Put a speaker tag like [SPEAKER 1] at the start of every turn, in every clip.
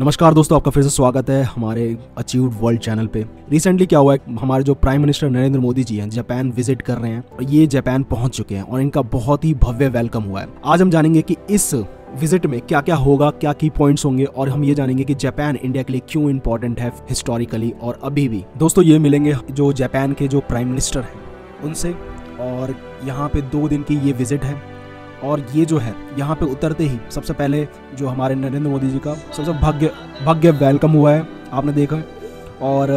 [SPEAKER 1] नमस्कार दोस्तों, आपका फिर से स्वागत है हमारे अचीव्ड वर्ल्ड चैनल पे। रिसेंटली क्या हुआ है, हमारे जो प्राइम मिनिस्टर नरेंद्र मोदी जी हैं जापान विजिट कर रहे हैं और ये जापान पहुंच चुके हैं और इनका बहुत ही भव्य वेलकम हुआ है। आज हम जानेंगे कि इस विजिट में क्या क्या होगा, क्या की पॉइंट्स होंगे और हम ये जानेंगे कि जापान इंडिया के लिए क्यों इंपॉर्टेंट है हिस्टोरिकली और अभी भी। दोस्तों ये मिलेंगे जो जापान के जो प्राइम मिनिस्टर हैं उनसे, और यहाँ पे 2 दिन की ये विजिट है। और ये जो है यहाँ पे उतरते ही सबसे पहले जो हमारे नरेंद्र मोदी जी का सबसे भव्य वेलकम हुआ है, आपने देखा है। और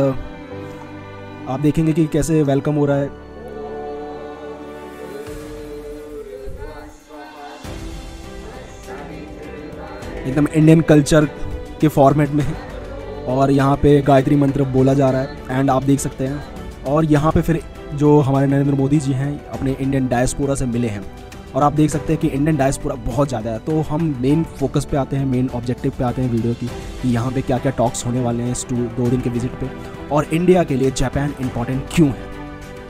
[SPEAKER 1] आप देखेंगे कि कैसे वेलकम हो रहा है। एकदम इंडियन कल्चर के फॉर्मेट में है और यहाँ पे गायत्री मंत्र बोला जा रहा है एंड आप देख सकते हैं। और यहाँ पे फिर जो हमारे नरेंद्र मोदी जी हैं अपने इंडियन डायस्पोरा से मिले हैं और आप देख सकते हैं कि इंडियन डायस्पोरा बहुत ज़्यादा है। तो हम मेन फोकस पे आते हैं, मेन ऑब्जेक्टिव पे आते हैं वीडियो की कि यहाँ पे क्या क्या टॉक्स होने वाले हैं इस 2 दिन के विजिट पे और इंडिया के लिए जापान इंपॉर्टेंट क्यों है।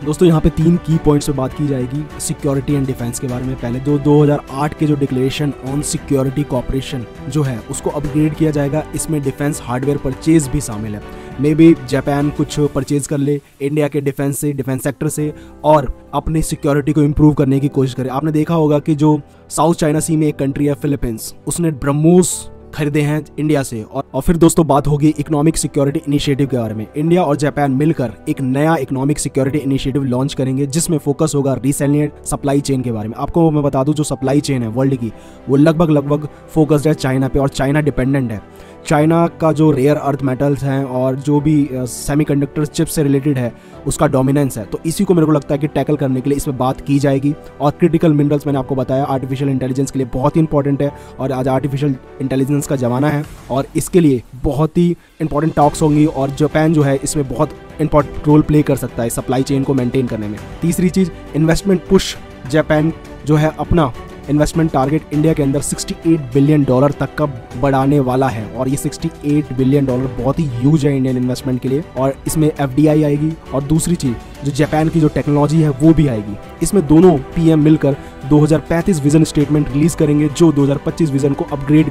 [SPEAKER 1] दोस्तों यहाँ पे 3 की पॉइंट्स पे बात की जाएगी सिक्योरिटी एंड डिफेंस के बारे में। पहले 2008 के जो डिक्लेरेशन ऑन सिक्योरिटी कॉपरेशन जो है उसको अपग्रेड किया जाएगा। इसमें डिफेंस हार्डवेयर परचेज भी शामिल है। मे बी जापान कुछ परचेज कर ले इंडिया के डिफेंस सेक्टर से और अपनी सिक्योरिटी को इम्प्रूव करने की कोशिश करे। आपने देखा होगा कि जो साउथ चाइना सी में एक कंट्री है फिलीपींस, उसने ब्रह्मोस खरीदे हैं इंडिया से। और फिर दोस्तों बात होगी इकोनॉमिक सिक्योरिटी इनिशिएटिव के बारे में। इंडिया और जापान मिलकर एक नया इकोनॉमिक सिक्योरिटी इनिशिएटिव लॉन्च करेंगे जिसमें फोकस होगा रिसिलिएंट सप्लाई चेन के बारे में। आपको मैं बता दूं जो सप्लाई चेन है वर्ल्ड की वो लगभग फोकस्ड है चाइना पे और चाइना डिपेंडेंट है। चाइना का जो रेयर अर्थ मेटल्स हैं और जो भी सेमीकंडक्टर चिप से रिलेटेड है उसका डोमिनेंस है। तो इसी को मेरे को लगता है कि टैकल करने के लिए इसमें बात की जाएगी। और क्रिटिकल मिनरल्स मैंने आपको बताया आर्टिफिशियल इंटेलिजेंस के लिए बहुत ही इंपॉर्टेंट है और आज आर्टिफिशियल इंटेलिजेंस का ज़माना है और इसके लिए बहुत ही इंपॉर्टेंट टॉक्स होंगी और जापान जो है इसमें बहुत इंपॉर्टेंट रोल प्ले कर सकता है सप्लाई चेन को मेंटेन करने में। तीसरी चीज़ इन्वेस्टमेंट पुश। जापान जो है अपना इन्वेस्टमेंट टारगेट इंडिया के अंदर $68 बिलियन तक का बढ़ाने वाला है और ये $68 बिलियन बहुत ही ह्यूज है इंडियन इन्वेस्टमेंट के लिए। और इसमें FDI आएगी और दूसरी चीज़ जो जापान की जो टेक्नोलॉजी है वो भी आएगी। इसमें दोनों PM मिलकर 2035 विजन स्टेटमेंट रिलीज करेंगे जो 2025 विजन को अपग्रेड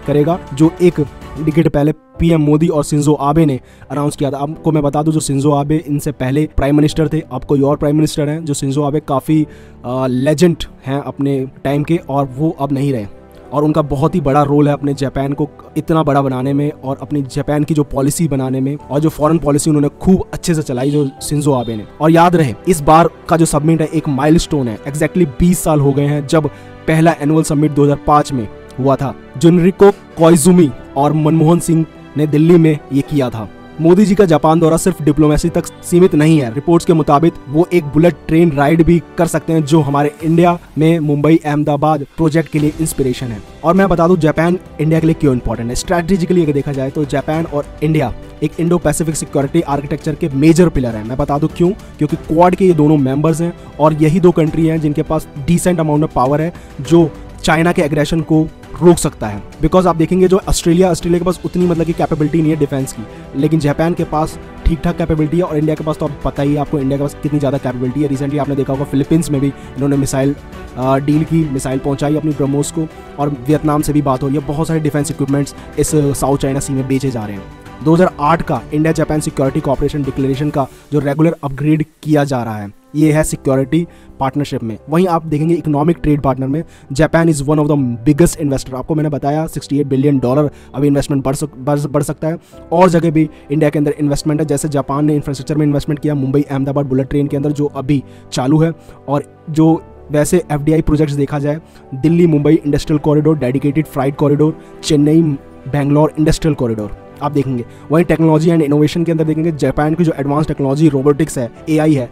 [SPEAKER 1] करेगा, जो एक डिकेड पहले PM मोदी और शिंजो आबे ने अनाउंस किया था। आपको मैं बता दूं जो शिंजो आबे इनसे पहले प्राइम मिनिस्टर थे, अब कोई और प्राइम मिनिस्टर हैं। जो शिंजो आबे काफ़ी लेजेंड हैं अपने टाइम के और वो अब नहीं रहे और उनका बहुत ही बड़ा रोल है अपने जापान को इतना बड़ा बनाने में और अपनी जापान की जो पॉलिसी बनाने में और जो फॉरेन पॉलिसी उन्होंने खूब अच्छे से चलाई जो शिंजो आबे ने। और याद रहे इस बार का जो समिट है एक माइलस्टोन है। एग्जैक्टली 20 साल हो गए हैं जब पहला एनुअल समिट 2005 में हुआ था। जुनरिको कोइजुमी और मनमोहन सिंह ने दिल्ली में ये किया था। मोदी जी का जापान दौरा सिर्फ डिप्लोमेसी तक सीमित नहीं है। रिपोर्ट्स के मुताबिक वो एक बुलेट ट्रेन राइड भी कर सकते हैं जो हमारे इंडिया में मुंबई अहमदाबाद प्रोजेक्ट के लिए इंस्पिरेशन है। और मैं बता दूं जापान इंडिया के लिए क्यों इंपॉर्टेंट है। स्ट्रैटेजिकली अगर देखा जाए तो जापान और इंडिया एक इंडो पैसिफिक सिक्योरिटी आर्किटेक्चर के मेजर पिलर हैं। मैं बता दूं क्यों, क्योंकि क्वाड के ये दोनों मेंबर्स हैं और यही 2 कंट्री हैं जिनके पास डिसेंट अमाउंट ऑफ पावर है जो चाइना के एग्रेशन को रोक सकता है। बिकॉज आप देखेंगे जो ऑस्ट्रेलिया के पास उतनी मतलब की कैपेबिलिटी नहीं है डिफेंस की, लेकिन जापान के पास ठीक ठाक कैपेबिलिटी है और इंडिया के पास तो आप पता ही है आपको इंडिया के पास कितनी ज़्यादा कैपेबिलिटी है। रिसेंटली आपने देखा होगा फिलीपींस में भी इन्होंने मिसाइल डील की, मिसाइल पहुंचाई अपनी ब्रह्मोस को और वियतनाम से भी बात हो रही है। बहुत सारे डिफेंस इक्विपमेंट्स इस साउथ चाइना सी में बेचे जा रहे हैं। 2008 का India Japan security corporation declaration का जो रेगुलर अपग्रेड किया जा रहा है ये है सिक्योरिटी पार्टनरशिप में। वहीं आप देखेंगे इकोनॉमिक ट्रेड पार्टनर में Japan is one of the biggest investor. आपको मैंने बताया $68 बिलियन अभी इन्वेस्टमेंट बढ़ सकता है। और जगह भी इंडिया के अंदर इन्वेस्टमेंट है, जैसे जापान ने इंफ्रास्ट्रक्चर में इन्वेस्टमेंट किया मुंबई अहमदाबाद बुलेट ट्रेन के अंदर जो अभी चालू है। और जो वैसे FDI प्रोजेक्ट्स देखा जाए Delhi Mumbai industrial corridor, dedicated freight corridor, Chennai Bangalore industrial corridor आप देखेंगे। वहीं टेक्नोलॉजी एंड इनोवेशन के अंदर देखेंगे जापान की जो एडवांस टेक्नोलॉजी रोबोटिक्स है, AI है,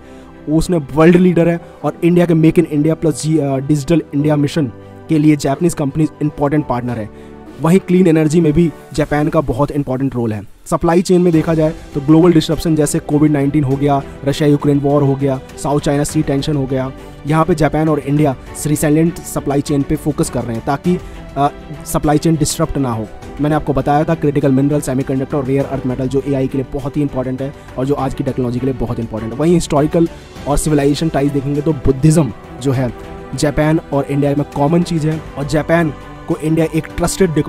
[SPEAKER 1] उसमें वर्ल्ड लीडर है। और इंडिया के make in India plus digital India mission के लिए जापानीज कंपनीज इंपॉर्टेंट पार्टनर है। वहीं क्लीन एनर्जी में भी जापान का बहुत इंपॉर्टेंट रोल है। सप्लाई चेन में देखा जाए तो ग्लोबल डिस्ट्रप्शन जैसे कोविड-19 हो गया, रशिया यूक्रेन वॉर हो गया, साउथ चाइना सी टेंशन हो गया, यहाँ पे जापान और इंडिया रिसिलिएंट सप्लाई चेन पे फोकस कर रहे हैं ताकि सप्लाई चेन डिस्टर्प्ट ना हो। मैंने आपको बताया था क्रिटिकल मिनरल, सेमीकंडक्टर और रेयर अर्थ मेटल जो AI के लिए बहुत ही इंपॉर्टेंट है और जो आज की टेक्नोलॉजी के लिए बहुत इंपॉर्टेंट है। वहीं हिस्टोरिकल और सिविलाइजेशन टाइज देखेंगे तो बुद्धिज़्म जो है जापान और इंडिया में कॉमन चीज़ है और जापान को इंडिया एक ट्रस्टेड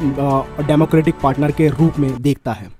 [SPEAKER 1] डेमोक्रेटिक पार्टनर के रूप में देखता है।